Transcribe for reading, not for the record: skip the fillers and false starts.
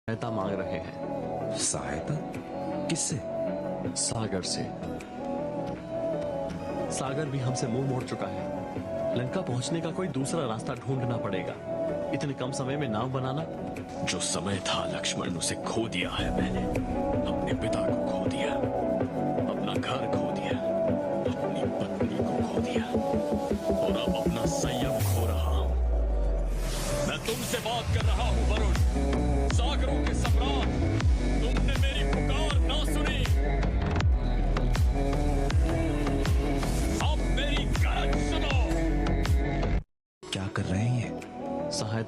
सहायता मांग रहे हैं। सहायता? किससे? सागर से। सागर भी हमसे मुंह मोड़ चुका है। लंका पहुंचने का कोई दूसरा रास्ता ढूंढना पड़ेगा। इतने कम समय में नाव बनाना। जो समय था लक्ष्मण, उसे खो दिया है मैंने। अपने पिता को खो दिया, अपना घर खो